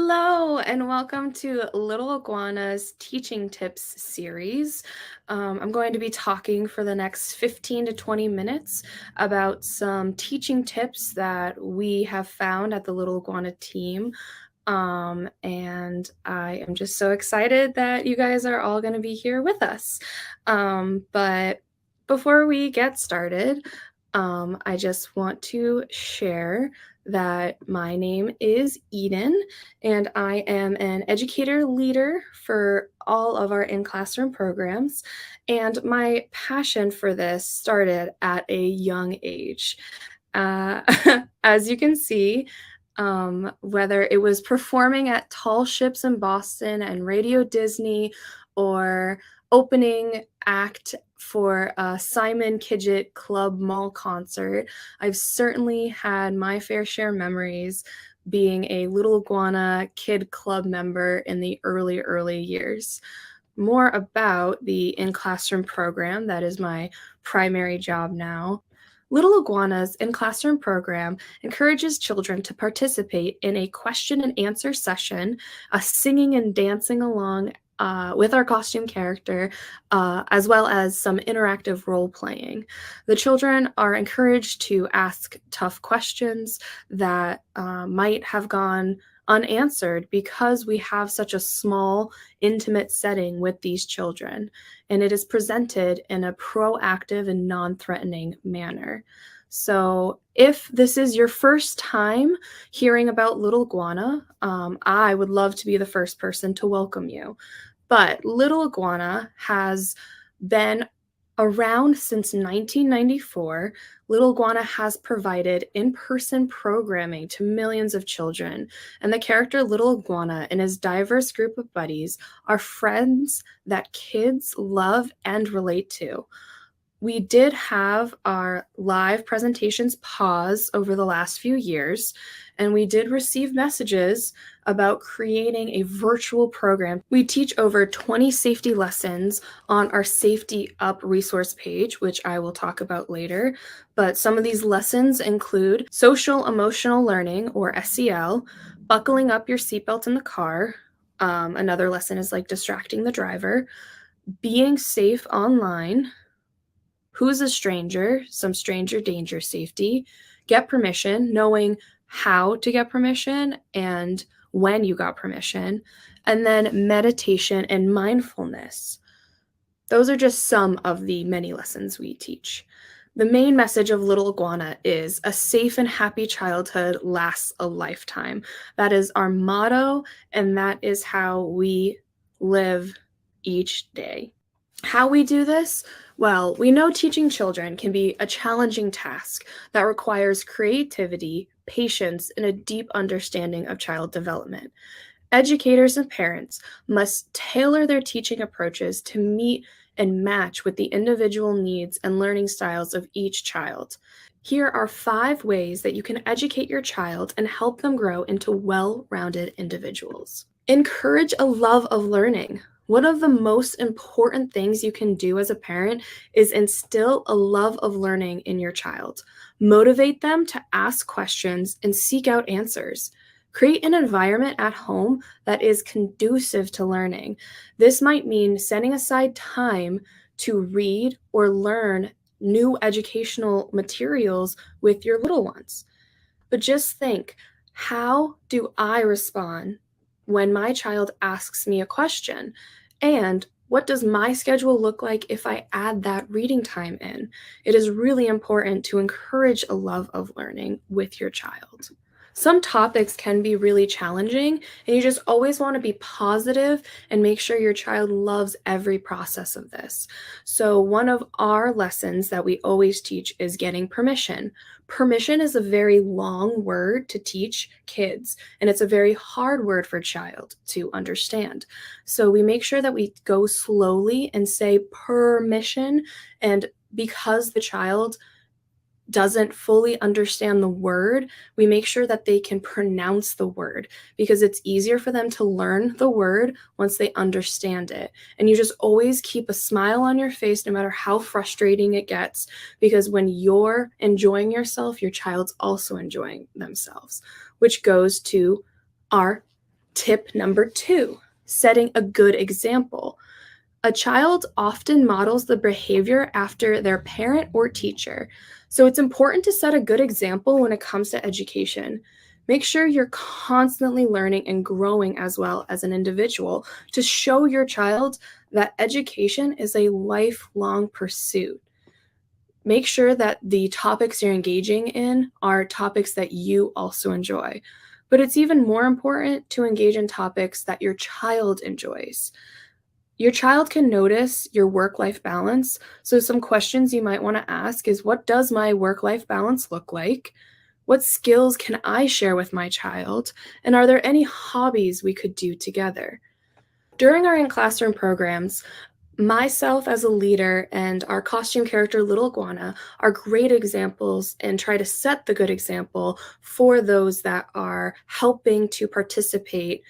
Hello, and welcome to Little Iguana's Teaching Tips series. I'm going to be talking for the next 15 to 20 minutes about some teaching tips that we have found at the Little Iguana team. And I am just so excited that you guys are all going to be here with us. But before we get started, I just want to share that my name is Eden, and I am an educator leader for all of our in-classroom programs. And my passion for this started at a young age. Uh, as you can see, whether it was performing at Tall Ships in Boston and Radio Disney, or opening act for a Simon Kidget Club Mall concert, I've certainly had my fair share memories being a Little Iguana Kid Club member in the early years. More about the in-classroom program that is my primary job now. Little Iguana's in-classroom program encourages children to participate in a question and answer session, singing and dancing along with our costume character, as well as some interactive role playing. The children are encouraged to ask tough questions that might have gone unanswered because we have such a small, intimate setting with these children, and it is presented in a proactive and non-threatening manner. So if this is your first time hearing about Little Iguana, I would love to be the first person to welcome you. But Little Iguana has been around since 1994. Little Iguana has provided in-person programming to millions of children, and the character Little Iguana and his diverse group of buddies are friends that kids love and relate to. We did have our live presentations pause over the last few years, and we did receive messages about creating a virtual program. We teach over 20 safety lessons on our Safety Up resource page, which I will talk about later. But some of these lessons include social emotional learning, or SEL, buckling up your seatbelt in the car. Another lesson is like distracting the driver, being safe online, who's a stranger, some stranger danger safety, get permission, knowing how to get permission and when you got permission, and then meditation and mindfulness. Those are just some of the many lessons we teach. The main message of Little Iguana is a safe and happy childhood lasts a lifetime. That is our motto, and that is how we live each day. How we do this? Well, we know teaching children can be a challenging task that requires creativity, patience, and a deep understanding of child development. Educators and parents must tailor their teaching approaches to meet and match with the individual needs and learning styles of each child. Here are 5 ways that you can educate your child and help them grow into well-rounded individuals. Encourage a love of learning. One of the most important things you can do as a parent is instill a love of learning in your child. Motivate them to ask questions and seek out answers. Create an environment at home that is conducive to learning. This might mean setting aside time to read or learn new educational materials with your little ones. But just think, how do I respond when my child asks me a question? And what does my schedule look like if I add that reading time in? It is really important to encourage a love of learning with your child. Some topics can be really challenging, and you just always want to be positive and make sure your child loves every process of this. So one of our lessons that we always teach is getting permission. Permission is a very long word to teach kids, and it's a very hard word for a child to understand. So we make sure that we go slowly and say permission, and because the child doesn't fully understand the word, we make sure that they can pronounce the word, because it's easier for them to learn the word once they understand it. And you just always keep a smile on your face no matter how frustrating it gets, because when you're enjoying yourself, your child's also enjoying themselves, which goes to our Tip number 2, setting a good example. A child often models the behavior after their parent or teacher, so it's important to set a good example when it comes to education. Make sure you're constantly learning and growing as well as an individual to show your child that education is a lifelong pursuit. Make sure that the topics you're engaging in are topics that you also enjoy. But it's even more important to engage in topics that your child enjoys. Your child can notice your work life balance. So, some questions you might want to ask is, what does my work life balance look like? What skills can I share with my child? And are there any hobbies we could do together? During our in classroom programs, myself as a leader and our costume character, Little Iguana, are great examples and try to set the good example for those that are helping to participate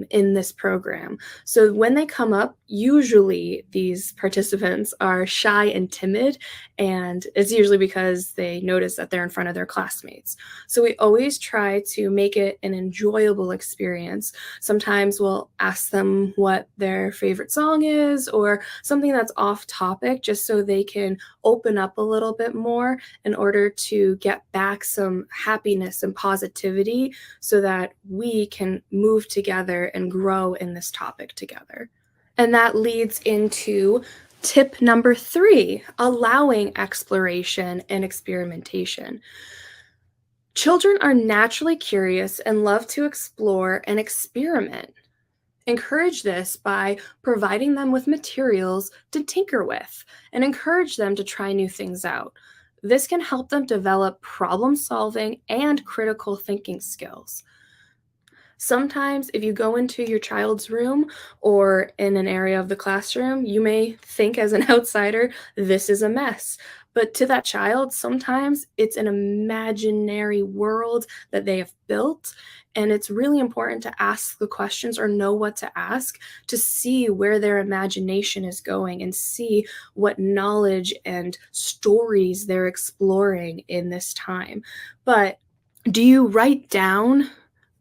in this program. So when they come up, usually these participants are shy and timid, and it's usually because they notice that they're in front of their classmates. So we always try to make it an enjoyable experience. Sometimes we'll ask them what their favorite song is or something that's off topic just so they can open up a little bit more in order to get back some happiness and positivity so that we can move together and grow in this topic together. And that leads into tip number 3, allowing exploration and experimentation. Children are naturally curious and love to explore and experiment. Encourage this by providing them with materials to tinker with and encourage them to try new things out. This can help them develop problem solving and critical thinking skills. Sometimes, if you go into your child's room or in an area of the classroom, you may think as an outsider, this is a mess. But to that child, sometimes it's an imaginary world that they have built. And it's really important to ask the questions or know what to ask to see where their imagination is going and see what knowledge and stories they're exploring in this time. But do you write down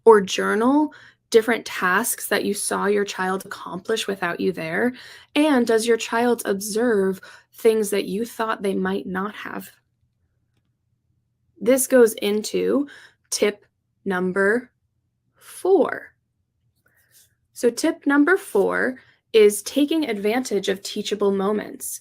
or journal different tasks that you saw your child accomplish without you there? And does your child observe things that you thought they might not have? This goes into tip number 4. So, tip number 4 is taking advantage of teachable moments.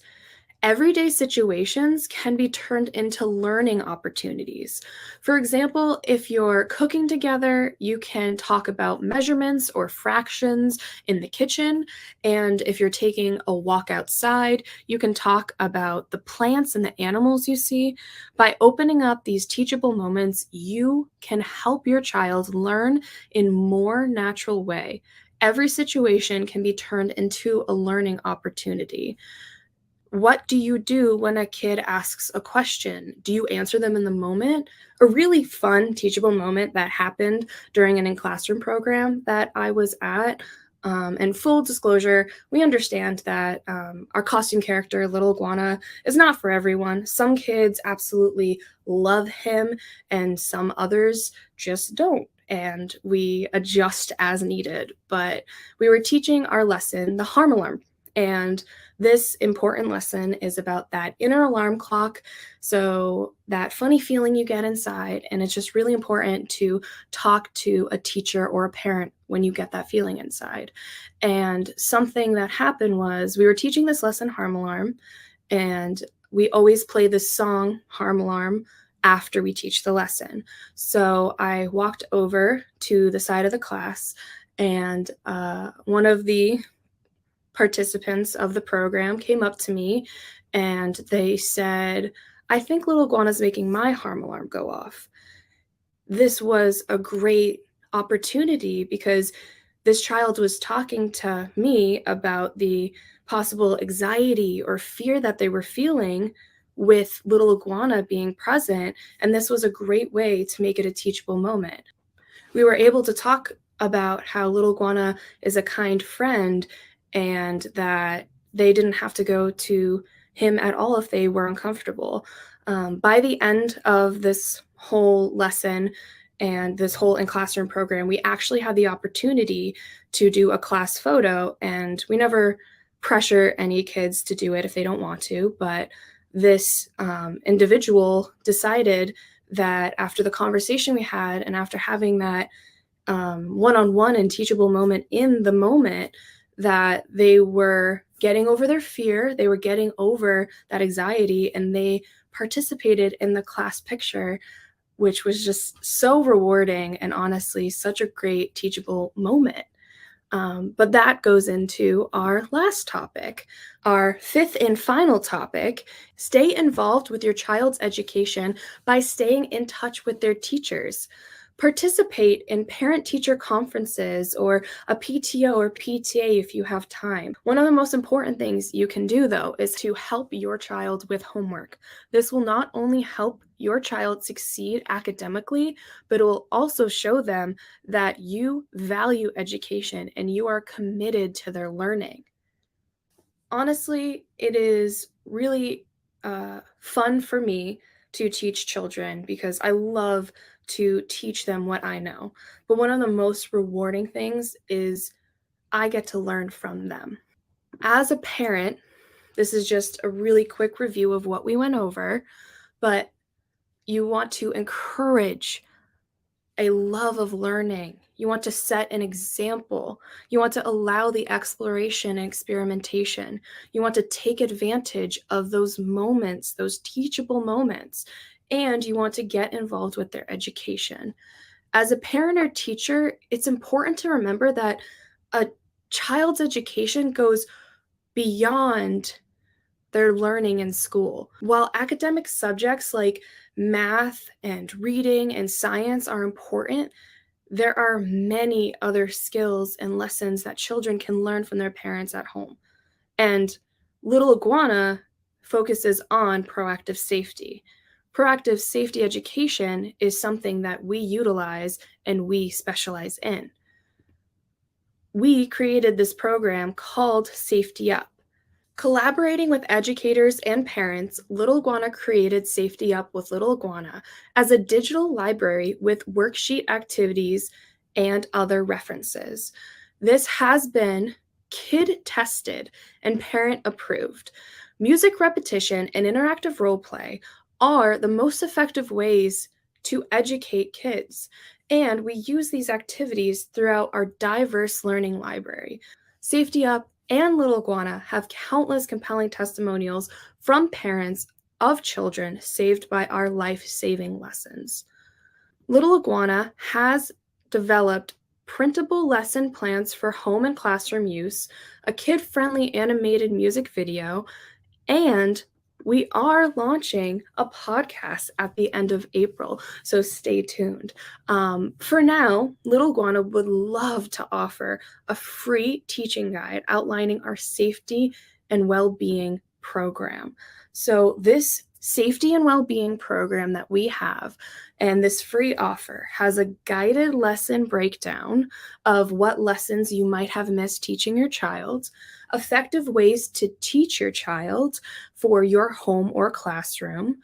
Everyday situations can be turned into learning opportunities. For example, if you're cooking together, you can talk about measurements or fractions in the kitchen. And if you're taking a walk outside, you can talk about the plants and the animals you see. By opening up these teachable moments, you can help your child learn in more natural way. Every situation can be turned into a learning opportunity. What do you do when a kid asks a question? Do you answer them in the moment? A really fun, teachable moment that happened during an in classroom program that I was at. And full disclosure, we understand that our costume character, Little Iguana, is not for everyone. Some kids absolutely love him, and some others just don't. And we adjust as needed. But we were teaching our lesson, the harm alarm. And this important lesson is about that inner alarm clock. So, that funny feeling you get inside, and it's just really important to talk to a teacher or a parent when you get that feeling inside. And something that happened was we were teaching this lesson, Harm Alarm, and we always play this song, Harm Alarm, after we teach the lesson. So, I walked over to the side of the class, and one of the participants of the program came up to me and they said, I think Little Iguana's making my harm alarm go off. This was a great opportunity because this child was talking to me about the possible anxiety or fear that they were feeling with Little Iguana being present. And this was a great way to make it a teachable moment. We were able to talk about how Little Iguana is a kind friend and that they didn't have to go to him at all if they were uncomfortable. By the end of this whole lesson, and this whole in-classroom program, we actually had the opportunity to do a class photo, and we never pressure any kids to do it if they don't want to, but this individual decided that after the conversation we had and after having that one-on-one and teachable moment in the moment, that they were getting over their fear, they were getting over that anxiety, and they participated in the class picture, which was just so rewarding and honestly such a great teachable moment. But that goes into our last topic. Our fifth and final topic: stay involved with your child's education by staying in touch with their teachers. Participate in parent-teacher conferences or a PTO or PTA if you have time. One of the most important things you can do, though, is to help your child with homework. This will not only help your child succeed academically, but it will also show them that you value education and you are committed to their learning. Honestly, it is really fun for me to teach children because I love to teach them what I know. But one of the most rewarding things is I get to learn from them. As a parent, this is just a really quick review of what we went over, but you want to encourage a love of learning. You want to set an example. You want to allow the exploration and experimentation. You want to take advantage of those moments, those teachable moments, and you want to get involved with their education. As a parent or teacher, it's important to remember that a child's education goes beyond their learning in school. While academic subjects like math and reading and science are important, there are many other skills and lessons that children can learn from their parents at home. And Little Iguana focuses on proactive safety. Proactive safety education is something that we utilize and we specialize in. We created this program called Safety Up. Collaborating with educators and parents, Little Iguana created Safety Up with Little Iguana as a digital library with worksheet activities and other references. This has been kid tested and parent approved. Music repetition and interactive role play are the most effective ways to educate kids, and we use these activities throughout our diverse learning library. Safety Up and Little Iguana have countless compelling testimonials from parents of children saved by our life-saving lessons. Little Iguana has developed printable lesson plans for home and classroom use, a kid-friendly animated music video, and we are launching a podcast at the end of April, so stay tuned. For now, Little Iguana would love to offer a free teaching guide outlining our safety and well-being program. So this safety and well-being program that we have and this free offer has a guided lesson breakdown of what lessons you might have missed teaching your child, effective ways to teach your child for your home or classroom.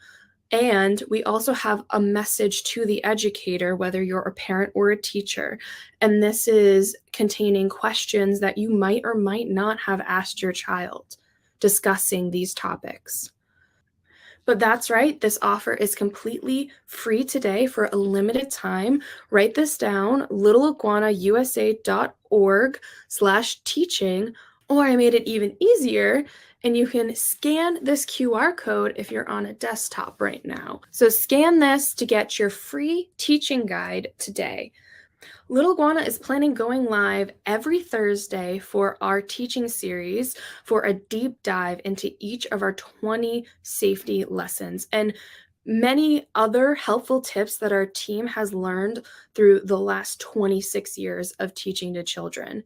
And we also have a message to the educator, whether you're a parent or a teacher. And this is containing questions that you might or might not have asked your child discussing these topics. But that's right, this offer is completely free today for a limited time. Write this down, littleiguanausa.org/teaching, or I made it even easier, and you can scan this QR code if you're on a desktop right now. So scan this to get your free teaching guide today. Little Iguana is planning going live every Thursday for our teaching series for a deep dive into each of our 20 safety lessons and many other helpful tips that our team has learned through the last 26 years of teaching to children.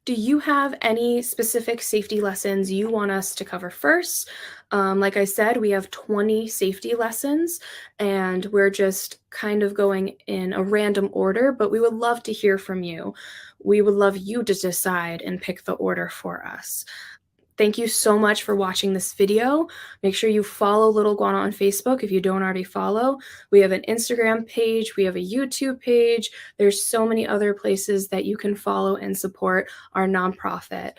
Do you have any specific safety lessons you want us to cover first? Like I said, we have 20 safety lessons, and we're just kind of going in a random order, but we would love to hear from you. We would love you to decide and pick the order for us. Thank you so much for watching this video. Make sure you follow Little Iguana on Facebook if you don't already follow. We have an Instagram page, we have a YouTube page. There's so many other places that you can follow and support our nonprofit.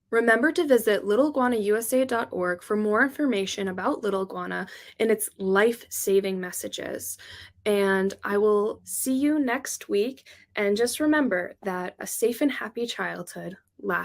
Remember to visit littleiguanausa.org for more information about Little Iguana and its life-saving messages. And I will see you next week. And just remember that a safe and happy childhood lasts.